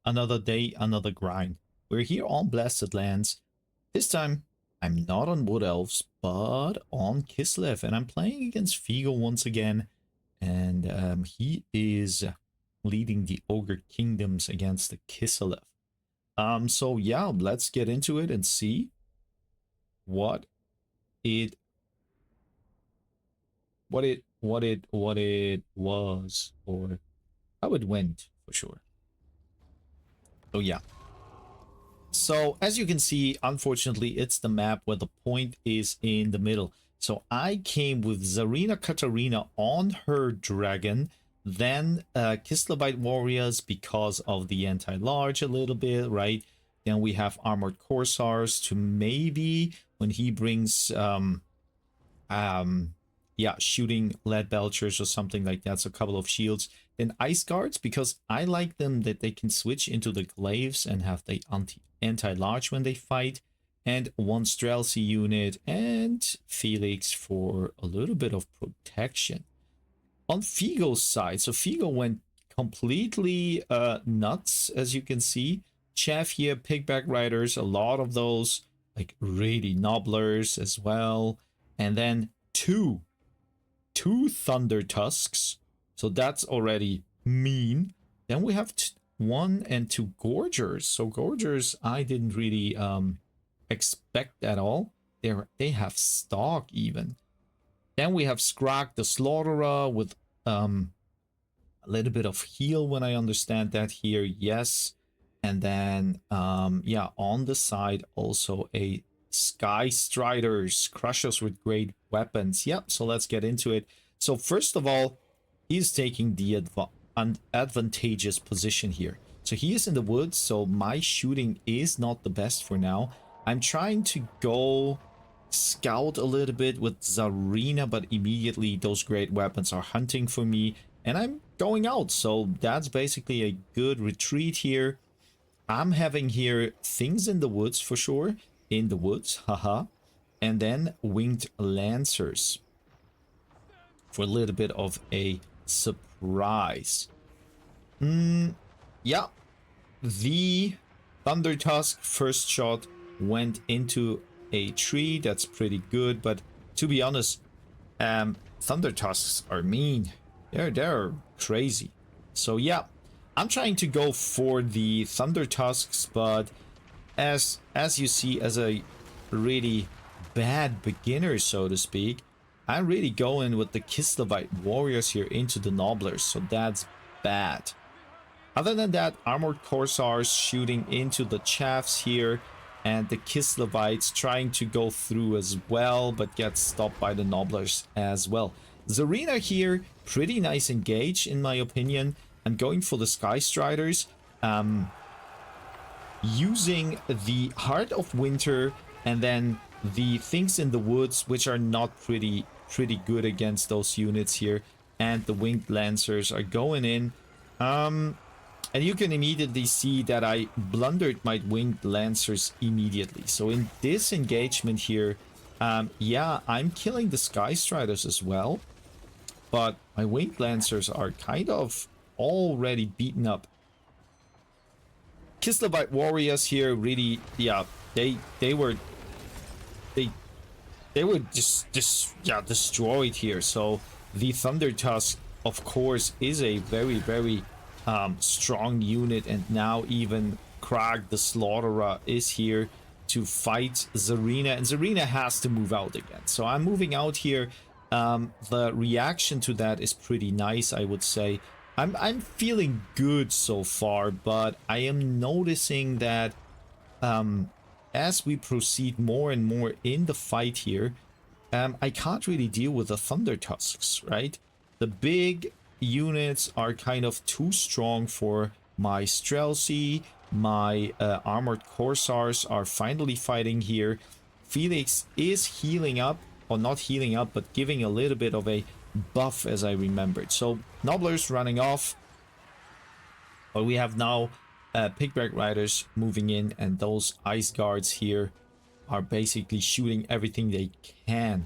another day, another grind. We're here on Blasted Lands. This time, I'm not on Wood Elves, but on Kislev, and I'm playing against Figo once again. And he is leading the Ogre Kingdoms against the Kislev. So yeah, let's get into it and see what it was, or how it went for sure. So yeah. So as you can see, unfortunately, it's the map where the point is in the middle. So I came with Zarina Katarina on her dragon, then Kislevite warriors because of the anti-large a little bit, right? Then we have armored corsairs to maybe when he brings yeah, shooting lead belchers or something like that, so a couple of shields. Then ice guards, because I like them that they can switch into the glaives and have the anti-large when they fight, and one Streltsy unit, and Felix for a little bit of protection. On Figo's side, so Figo went completely nuts, as you can see. Chaff here, pigback riders, a lot of those, like really nobblers as well, and then two Thunder Tusks, so that's already mean. Then we have 1 and 2 Gorgers. So Gorgers I didn't really expect at all. They have stock even. Then we have Skrag the Slaughterer with a little bit of heal when I understand that here, yes. And then yeah, on the side also a Sky Striders, crushers with great weapons. Yep, so let's get into it. So first of all, he's taking the advantageous position here. So he is in the woods, so my shooting is not the best for now. I'm trying to go scout a little bit with Zarina, but immediately those great weapons are hunting for me, and I'm going out. So that's basically a good retreat here. I'm having here things in the woods for sure. In the woods, haha. And then winged lancers for a little bit of a surprise. Yeah, the Thunder Tusk first shot went into a tree. That's pretty good, but to be honest, Thunder Tusks are mean. They're crazy. So yeah, I'm trying to go for the Thunder Tusks, but as you see, as a really bad beginner, so to speak, I'm really going with the Kislevite warriors here into the nobblers, so that's bad. Other than that, armored corsairs shooting into the chaffs here, and the Kislevites trying to go through as well, but get stopped by the nobblers as well. Zarina here, pretty nice engage in my opinion. I'm going for the Sky Striders. Using the Heart of Winter and then the things in the woods, which are not pretty good against those units here, and the winged lancers are going in. And you can immediately see that I blundered my winged lancers immediately. So in this engagement here, yeah, I'm killing the Sky Striders as well, but my winged lancers are kind of already beaten up. Kislevite warriors here really, yeah, they were just destroyed here. So the Thunder Tusk, of course, is a very strong unit, and now even Krag the Slaughterer is here to fight Zarina, and Zarina has to move out again. So I'm moving out here. The reaction to that is pretty nice, I would say. I'm feeling good so far, but I am noticing that as we proceed more and more in the fight here, I can't really deal with the Thunder Tusks, right? The big units are kind of too strong for my Streltsy. My armored corsairs are finally fighting here. Felix is healing up, or not healing up, but giving a little bit of a buff, as I remembered. So nobblers running off, but we have now pigback riders moving in, and those ice guards here are basically shooting everything they can.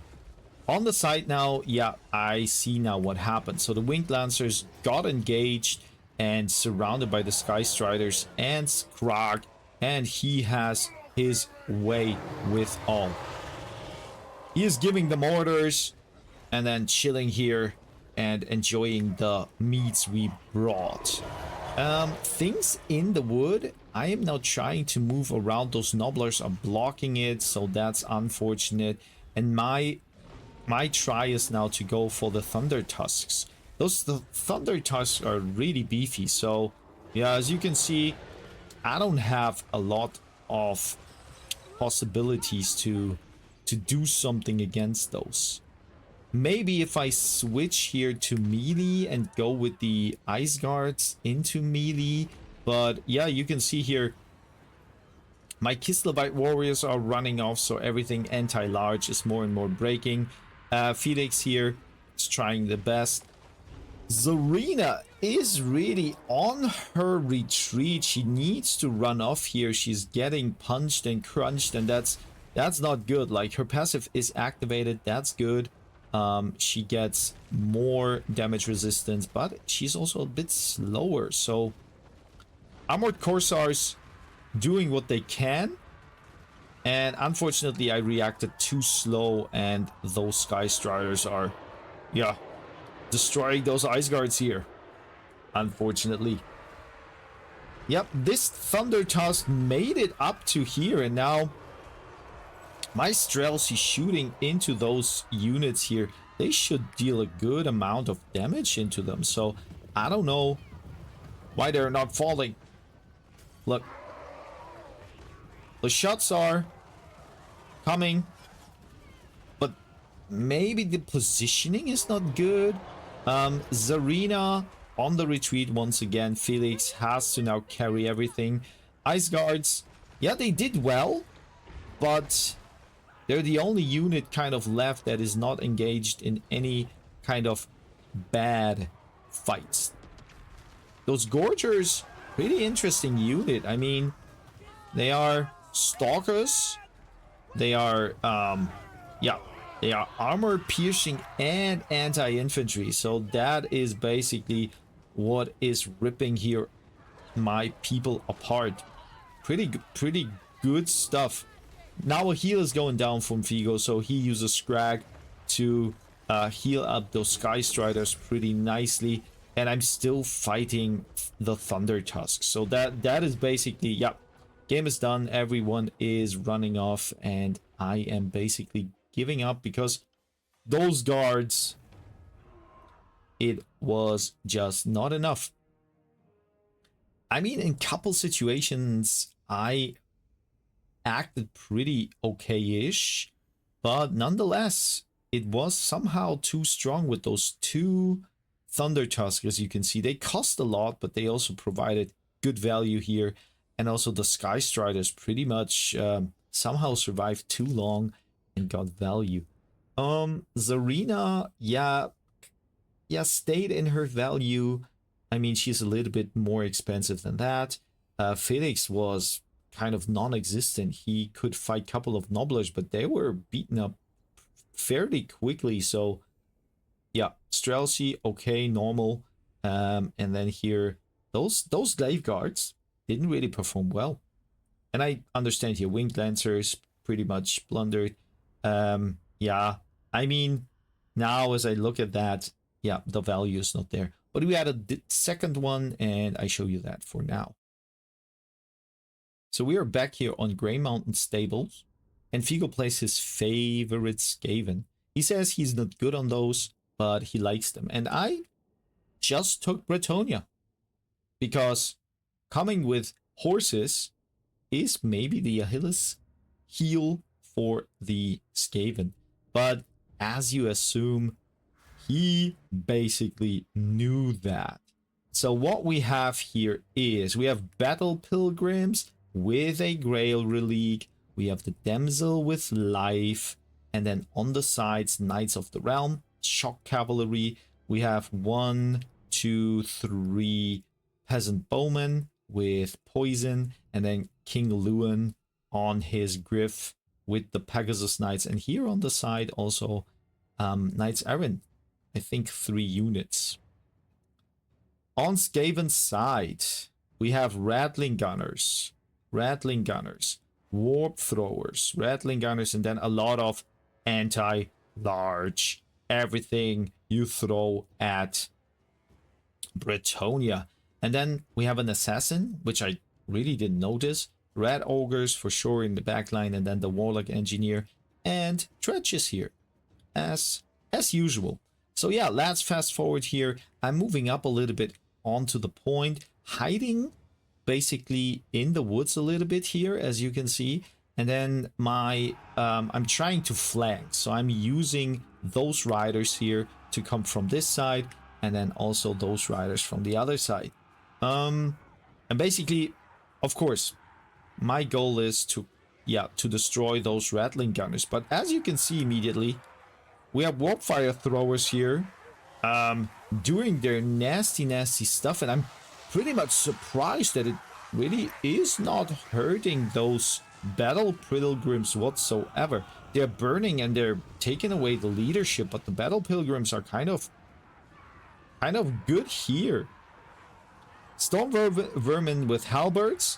On the side now, yeah, I see now what happened. So the winged lancers got engaged, and surrounded by the Sky Striders and Skrag, and he has his way with all. He is giving them orders and then chilling here and enjoying the meats we brought. Things in the wood, I am now trying to move around. Those nobblers are blocking it, so that's unfortunate. And my try is now to go for the Thunder Tusks. The Thunder Tusks are really beefy, so yeah, as you can see, I don't have a lot of possibilities to do something against those. Maybe if I switch here to melee and go with the Ice Guards into melee. But yeah, you can see here my Kislevites warriors are running off, so everything anti-large is more and more breaking. Felix here is trying the best. Zarina is really on her retreat. She needs to run off here. She's getting punched and crunched, and that's not good. Like, her passive is activated. That's good. She gets more damage resistance, but she's also a bit slower. So Armored Corsairs doing what they can, and unfortunately I reacted too slow, and those Sky Striders are, yeah, destroying those Ice Guards here, unfortunately. Yep, this Thunder Tusk made it up to here, and now my Streltsy shooting into those units here, they should deal a good amount of damage into them. So I don't know why they're not falling. Look, the shots are coming, but maybe the positioning is not good. Zarina on the retreat once again. Felix has to now carry everything. Ice Guards, yeah, they did well, but they're the only unit kind of left that is not engaged in any kind of bad fights. Those Gorgers, pretty interesting unit. I mean, they are stalkers. They are, yeah, they are armor piercing and anti-infantry. So that is basically what is ripping here my people apart. Pretty good stuff. Now a heal is going down from Figo, so he uses Skrag to heal up those Sky Striders pretty nicely. And I'm still fighting the Thunder Tusk. So that is basically, yeah, game is done. Everyone is running off, and I am basically giving up because those guards, it was just not enough. I mean, in couple situations, I acted pretty okay-ish, but nonetheless, it was somehow too strong with those two Thunder Tusk. As you can see, they cost a lot, but they also provided good value here. And also the Sky Striders pretty much somehow survived too long and got value. Zarina, yeah, stayed in her value. I mean, she's a little bit more expensive than that. Felix was kind of non-existent. He could fight a couple of Nobblers, but they were beaten up fairly quickly. So yeah, Streltsy, okay, normal. And then here, those Glaive Guards didn't really perform well. And I understand here, Winged Lancers pretty much blundered. Yeah, I mean, now as I look at that, yeah, the value is not there. But we had a second one, and I show you that for now. So we are back here on Grey Mountain Stables, and Figo plays his favorite Skaven. He says he's not good on those, but he likes them. And I just took Bretonia, because coming with horses is maybe the Achilles heel for the Skaven. But as you assume, he basically knew that. So what we have here is, we have Battle Pilgrims with a Grail Relic. We have the Damsel with Life. And then on the sides, Knights of the Realm, Shock Cavalry. We have 1, 2, 3 Peasant Bowmen with Poison. And then King Lewin on his Griff with the Pegasus Knights. And here on the side also Knights Errant. I think 3 units. On Skaven's side, we have rattling gunners, warp throwers, rattling gunners, and then a lot of anti-large, everything you throw at Bretonia. And then we have an assassin, which I really didn't notice. Red ogres for sure in the back line, and then the warlock engineer and dredges here as usual. So yeah, let's fast forward here. I'm moving up a little bit onto the point, hiding basically in the woods a little bit here, as you can see. And then my I'm trying to flank, so I'm using those riders here to come from this side, and then also those riders from the other side. And basically, of course, my goal is to destroy those rattling gunners. But as you can see immediately, we have warp fire throwers here doing their nasty stuff, and I'm pretty much surprised that it really is not hurting those battle pilgrims whatsoever. They're burning and they're taking away the leadership, but the battle pilgrims are kind of good here. Storm vermin with halberds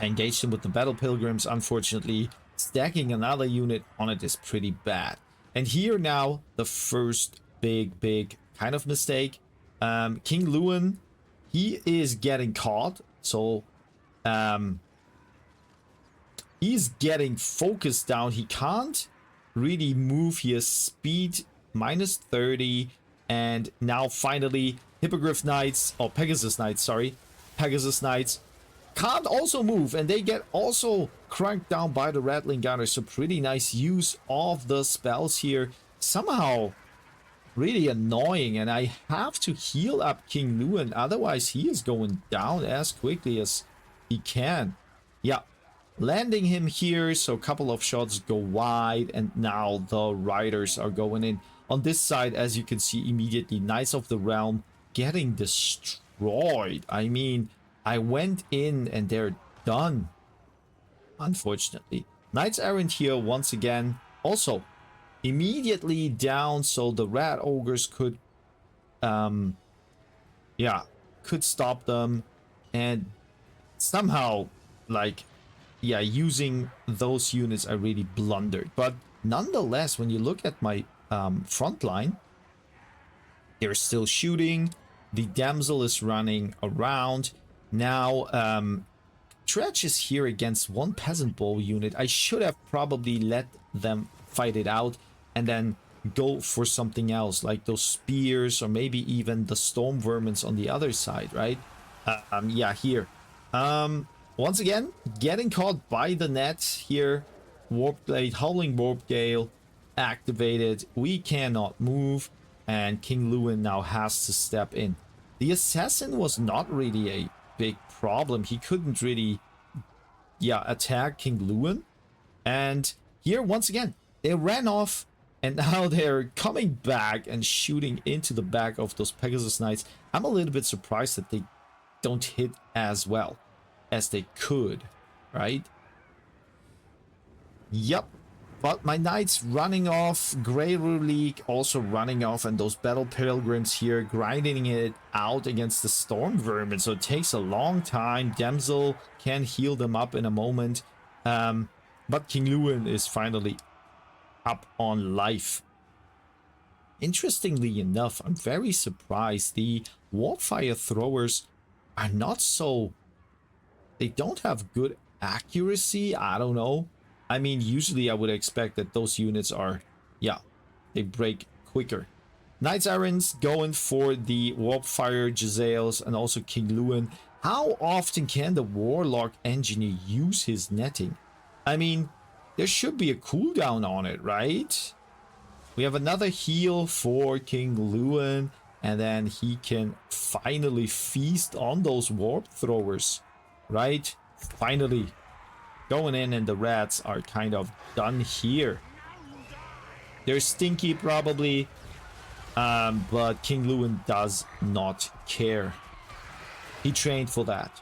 engaged them with the battle pilgrims. Unfortunately, stacking another unit on it is pretty bad. And here now the first big kind of mistake. King Lewin, he is getting caught, so he's getting focused down. He can't really move. He has speed minus 30, and now finally Hippogriff Knights, or Pegasus Knights, sorry, Pegasus Knights can't also move, and they get also cranked down by the rattling gunners. So pretty nice use of the spells here. Somehow really annoying, and I have to heal up King Lewin, otherwise he is going down as quickly as he can. Yeah, landing him here, so a couple of shots go wide, and now the riders are going in. On this side, as you can see immediately, Knights of the Realm getting destroyed. I mean, I went in and they're done, unfortunately. Knights Errant here once again, also immediately down, so the rat ogres could stop them, and somehow, like, yeah, using those units I really blundered. But nonetheless, when you look at my front line, they're still shooting. The damsel is running around. Now, Dredge is here against one peasant bow unit. I should have probably let them fight it out and then go for something else, like those spears, or maybe even the storm vermins on the other side, right? Yeah, here. Once again, getting caught by the net here. Warp Blade, Howling Warp Gale activated. We cannot move, and King Lewin now has to step in. The assassin was not really a big problem. He couldn't really, attack King Lewin. And here, once again, they ran off, and now they're coming back and shooting into the back of those Pegasus Knights. I'm a little bit surprised that they don't hit as well as they could, right? Yep. But my knights running off, Grey League also running off, and those battle pilgrims here grinding it out against the storm vermin. So it takes a long time. Damsel can heal them up in a moment. But King Lewin is finally up on life. Interestingly enough, I'm very surprised. The Warfire throwers are not so... They don't have good accuracy. I don't know. I mean, usually I would expect that those units are, they break quicker. Knights Errants going for the Warpfire Giselles and also King Lewin. How often can the Warlock Engineer use his netting? I mean, there should be a cooldown on it, right? We have another heal for King Lewin, and then he can finally feast on those Warp Throwers, right? Finally. Going in, and the rats are kind of done here. They're stinky probably, but King Lewin does not care. He trained for that.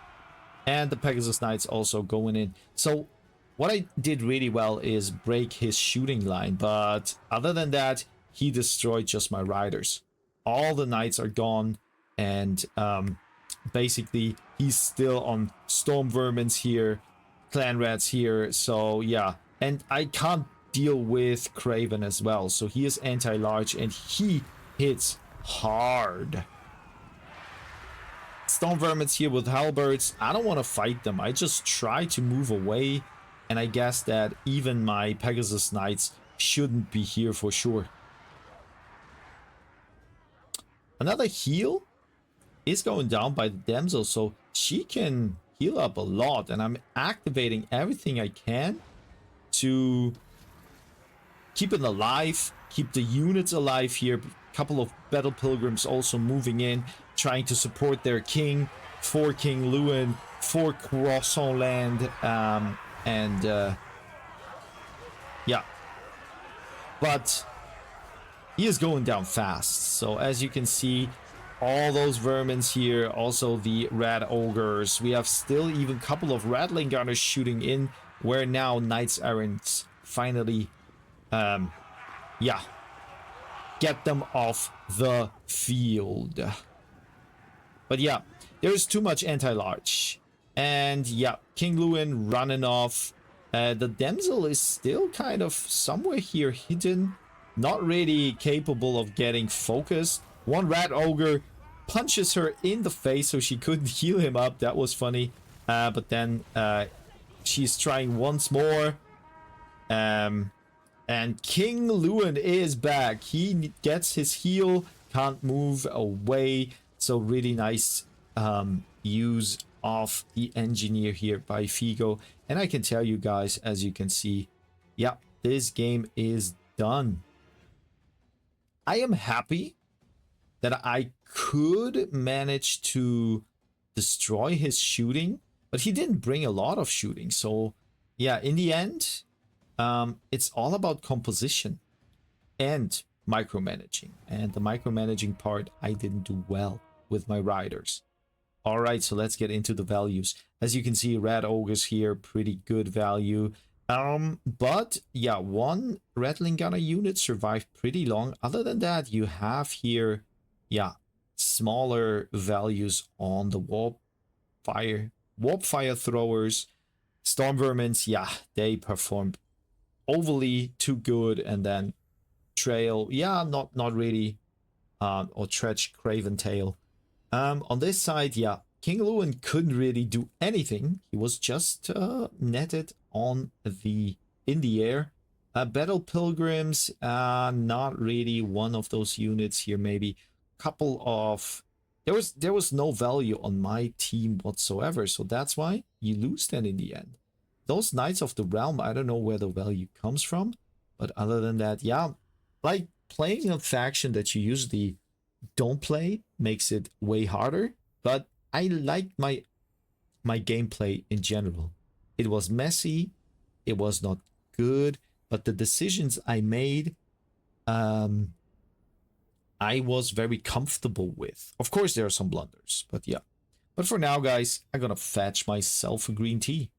And the Pegasus Knights also going in. So what I did really well is break his shooting line, but other than that, he destroyed just my riders. All the knights are gone. And basically, he's still on Storm Vermins here, Clan Rats here. So yeah, and I can't deal with Craven as well. So he is anti-large and he hits hard. Storm Vermins here with halberds. I don't want to fight them. I just try to move away. And I guess that even my Pegasus Knights shouldn't be here for sure. Another heal is going down by the damsel, so she can heal up a lot. And I'm activating everything I can to keep it alive, keep the units alive here. A couple of battle pilgrims also moving in, trying to support their king for King Lewin, for Croissant Land, yeah. But he is going down fast. So as you can see, all those vermins here, also the rat ogres. We have still even a couple of rattling gunners shooting in, where now knights errants finally, yeah, get them off the field. But yeah, there's too much anti-large. And yeah, King Lewin running off. The damsel is still kind of somewhere here hidden. Not really capable of getting focused. One rat ogre punches her in the face so she couldn't heal him up. That was funny. But then she's trying once more. And King Lewin is back. He gets his heal. Can't move away. So really nice use of the engineer here by Figo. And I can tell you guys, as you can see, yeah, this game is done. I am happy that I could manage to destroy his shooting, but he didn't bring a lot of shooting. So yeah, in the end, it's all about composition and micromanaging. And the micromanaging part, I didn't do well with my riders. All right, so let's get into the values. As you can see, rat ogres here, pretty good value. But yeah, one rattling gunner unit survived pretty long. Other than that, you have here, yeah, smaller values on the warp fire throwers. Storm vermins, yeah, they performed overly too good. And then trail, yeah, not really. Or Tretch Craven Tail. On this side, yeah, King Lewin couldn't really do anything. He was just netted on in the air. Battle Pilgrims, not really one of those units here. Maybe a couple of... There was no value on my team whatsoever, so that's why you lose then in the end. Those Knights of the Realm, I don't know where the value comes from, but other than that, yeah, like playing a faction that you usually don't play makes it way harder, but I liked my gameplay in general. It was messy, it was not good, but the decisions I made, I was very comfortable with. Of course, there are some blunders, but yeah. But for now, guys, I'm gonna fetch myself a green tea.